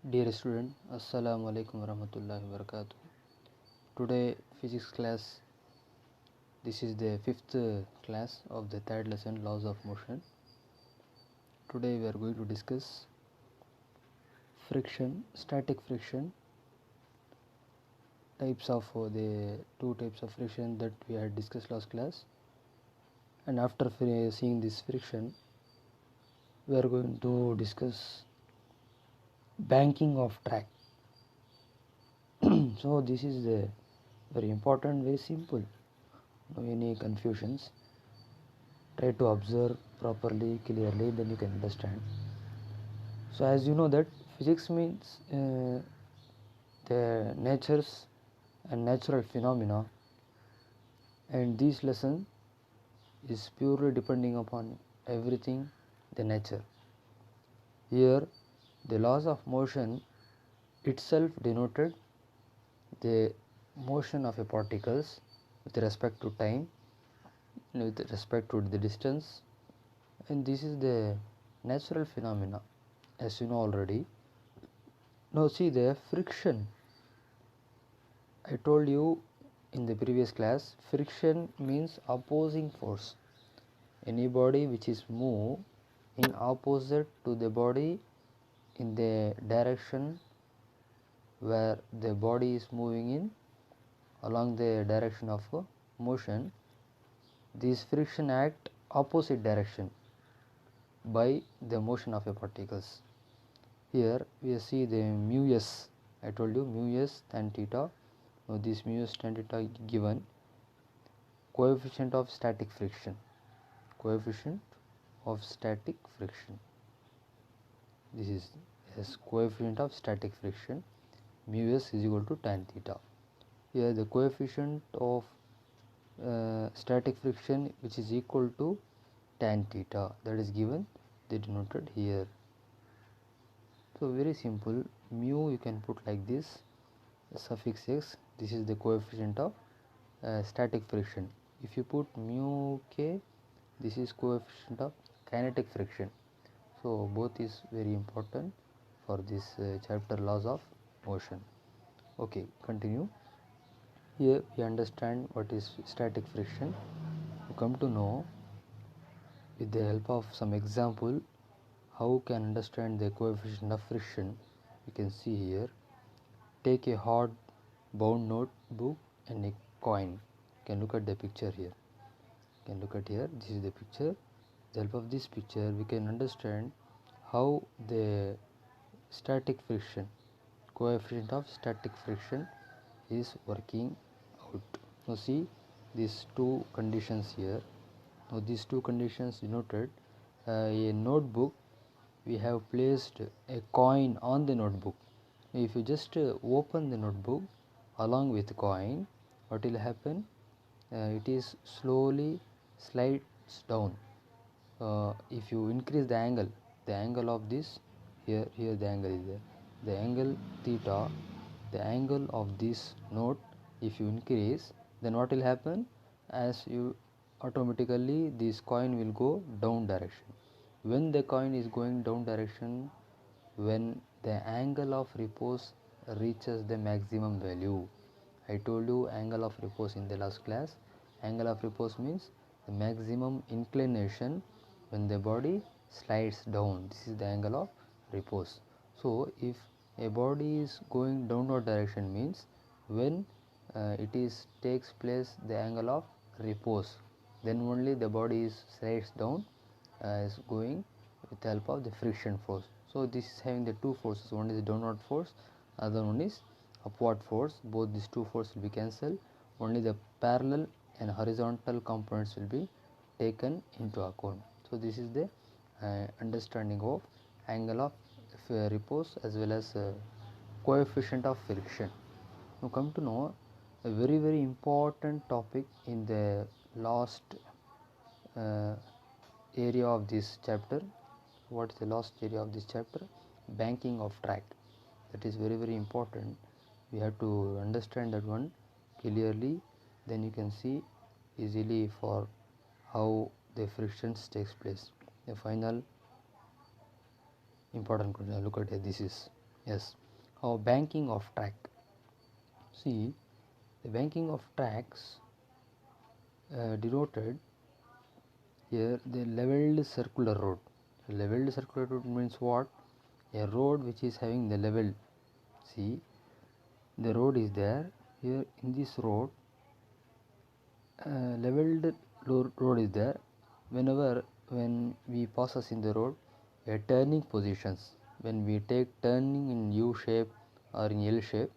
Dear student, Assalamu alaikum warahmatullahi wabarakatuh. Today physics class, this is the fifth class of the third lesson, laws of motion. Today we are going to discuss friction, static friction, types of the two types of friction that we had discussed last class. And after seeing this friction, we are going to discuss banking of track. So this is very important, very simple, no any confusions. Try to observe properly, clearly, then you can understand. So as you know that physics means the natures and natural phenomena, and this lesson is purely depending upon everything, the nature. Here the laws of motion itself denoted the motion of a particles with respect to time, with respect to the distance, and this is the natural phenomena, as you know already. Now see the friction. I told you in the previous class, friction means opposing force. Any body which is moved in opposite to the body in the direction where the body is moving in along the direction of motion, this friction act opposite direction by the motion of a particles. Here we see the mu s. I told you mu s tan theta. Now this mu s tan theta given coefficient of static friction. Coefficient of static friction. This is coefficient of static friction. Mu s is equal to tan theta. Here the coefficient of static friction, which is equal to tan theta, that is given, they denoted here. So very simple, mu you can put like this, suffix x, this is the coefficient of static friction. If you put mu k, this is coefficient of kinetic friction. So both is very important for this chapter, laws of motion. Okay, continue. Here we understand what is static friction. You come to know with the help of some example how can understand the coefficient of friction. You can see here, take a hard bound notebook and a coin. You can look at the picture here. You can look at here, this is the picture. With the help of this picture we can understand how the static friction, coefficient of static friction is working out. Now see these two conditions here. Now these two conditions denoted a notebook, we have placed a coin on the notebook. If you just open the notebook along with the coin, what will happen? It is slowly slides down. If you increase the angle of this, here the angle is there, the angle theta, the angle of this note, if you increase, then what will happen? As you automatically this coin will go down direction. When the coin is going down direction, when the angle of repose reaches the maximum value. I told you angle of repose in the last class. Angle of repose means the maximum inclination when the body slides down. This is the angle of repose. So if a body is going downward direction means when it is takes place the angle of repose, then only the body is slides down, is going with the help of the friction force. So this is having the two forces, one is downward force, other one is upward force. Both these two forces will be cancelled, only the parallel and horizontal components will be taken into account. So this is the understanding of angle of repose as well as coefficient of friction. Now come to know a very important topic in the last area of this chapter. What is the last area of this chapter? Banking of track. That is very important. We have to understand that one clearly, then you can see easily for how the frictions takes place. The final important question, look at it, this is Yes, how banking of track. See, the banking of tracks denoted here the leveled circular road. Leveled circular road means what? A road which is having the level. See, the road is there. Here in this road, leveled road is there. When we passes in the road, a turning positions. When we take turning in U shape or in L shape,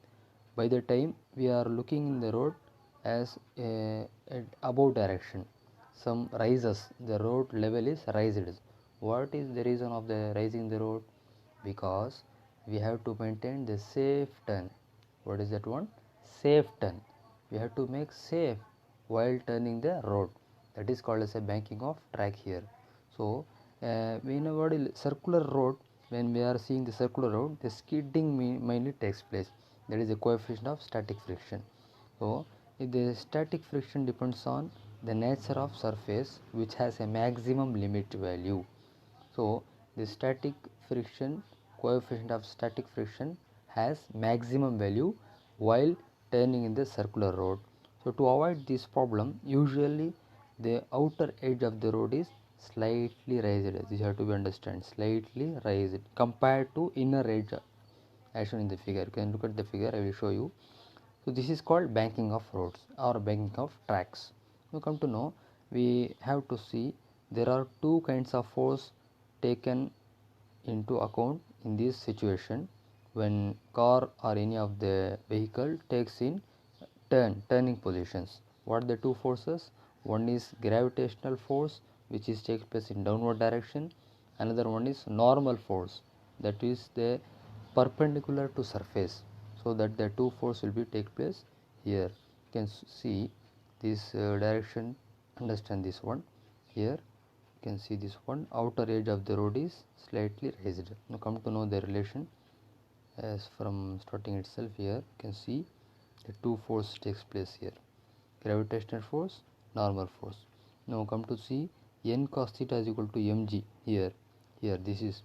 by the time we are looking in the road as a above direction, some rises, the road level is raised. What is the reason of the rising the road? Because we have to maintain the safe turn. What is that one? Safe turn. We have to make safe while turning the road. That is called as a banking of track here. So whenever circular road, when we are seeing the circular road, the skidding mainly takes place. That is the coefficient of static friction. So if the static friction depends on the nature of surface which has a maximum limit value. So the static friction, coefficient of static friction has maximum value while turning in the circular road. So to avoid this problem, usually the outer edge of the road is slightly raised. This have to be understand, slightly raised compared to inner edge as shown in the figure. You can look at the figure, I will show you. So this is called banking of roads or banking of tracks. Now come to know, we have to see there are two kinds of force taken into account in this situation when car or any of the vehicle takes in turning positions. What are the two forces? One is gravitational force which is takes place in downward direction. Another one is normal force, that is the perpendicular to surface, so that the two force will be take place here. You can see this direction, understand this one. Here you can see this one, outer edge of the road is slightly raised. Now come to know the relation as from starting itself. Here you can see the two force takes place here, gravitational force, normal force. Now come to see n cos theta is equal to mg. Here this is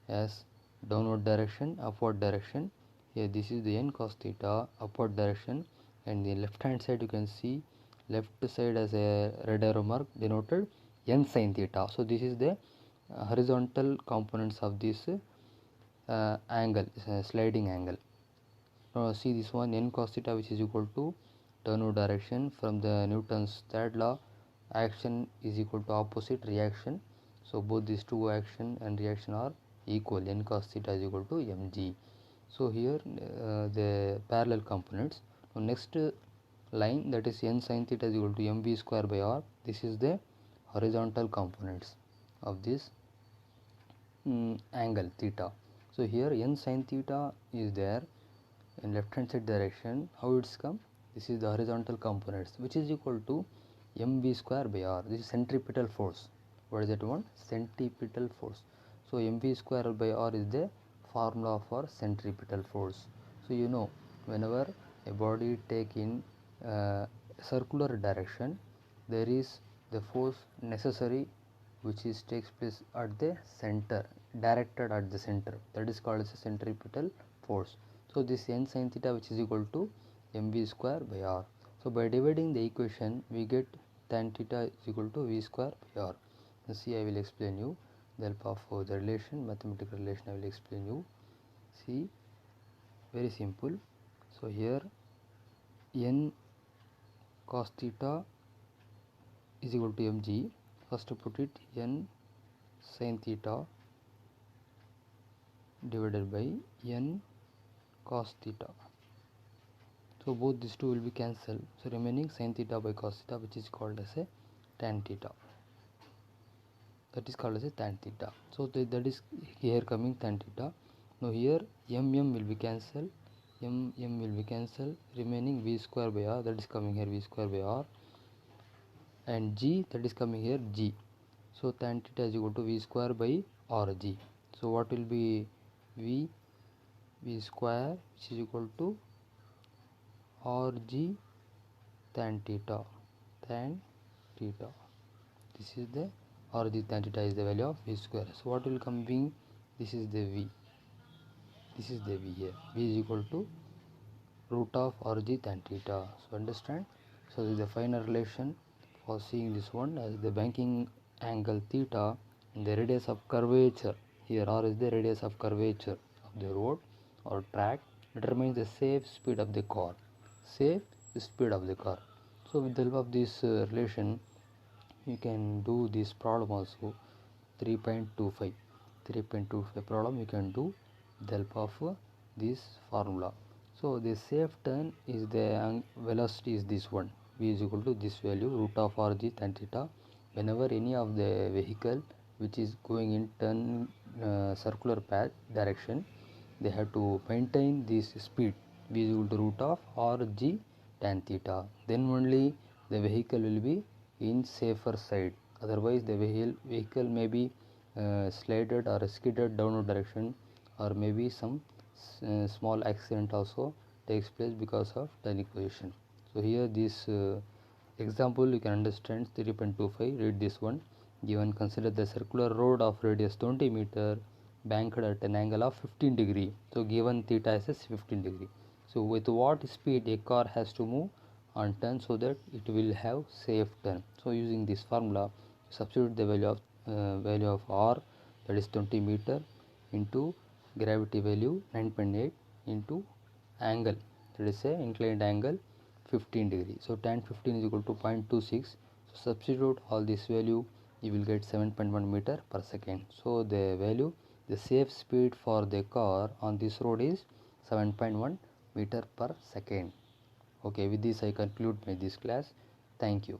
as downward direction, upward direction. Here this is the n cos theta, upward direction, and the left hand side you can see left side as a red arrow mark denoted n sin theta. So this is the horizontal components of this angle, sliding angle. Now see this one, n cos theta, which is equal to downward direction. From the Newton's third law, action is equal to opposite reaction. So both these two action and reaction are equal. N cos theta is equal to mg. So here the parallel components. Now next line, that is n sin theta is equal to mv square by r. This is the horizontal components of this angle theta. So here n sin theta is there in left hand side direction. How it's come? This is the horizontal components, which is equal to mv square by r. This is centripetal force. What is that one? Centripetal force. So mv square by r is the formula for centripetal force. So you know, whenever a body take in circular direction, there is the force necessary which is takes place at the center, directed at the center. That is called as a centripetal force. So this n sin theta, which is equal to mv square by r. So by dividing the equation, we get tan theta is equal to v square by r. Now see, I will explain you the help of the relation, mathematical relation. I will explain you. See, very simple. So here n cos theta is equal to mg. First to put it, n sin theta divided by n cos theta. So both these two will be cancelled. So remaining sin theta by cos theta, which is called as a tan theta. That is called as a tan theta. So that is here coming tan theta. Now here m will be cancelled. M will be cancelled. Remaining v square by r, that is coming here v square by r, and g, that is coming here g. So tan theta is equal to v square by r g. So what will be v square, which is equal to rg tan theta. This is the rg tan theta is the value of v square. So what will come being, this is the v. This is the V here. V is equal to root of rg tan theta. So understand. So this is the final relation for seeing this one as the banking angle theta and the radius of curvature. Here r is the radius of curvature of the road or track determines the safe speed of the car. Safe speed of the car. So with the help of this relation you can do this problem also. 3.25 problem you can do with the help of this formula. So the safe turn is the velocity is this one, v is equal to this value root of rg tan theta. Whenever any of the vehicle which is going in turn circular path direction, they have to maintain this speed, v is equal to root of rg tan theta, then only the vehicle will be in safer side. Otherwise the vehicle may be slided or skidded downward direction, or maybe some small accident also takes place because of turning position. So here this example you can understand 3.25. Read this one. Given consider the circular road of radius 20 meter banked at an angle of 15 degree. So given theta is 15 degree. So with what speed a car has to move on turn so that it will have safe turn. So using this formula substitute the value of r, that is 20 meter, into gravity value 9.8 into angle, that is a inclined angle 15 degree. So tan 15 is equal to 0.26. So substitute all this value, you will get 7.1 meter per second. So the value, the safe speed for the car on this road is 7.1 meter per second. Okay, with this I conclude this class. Thank you.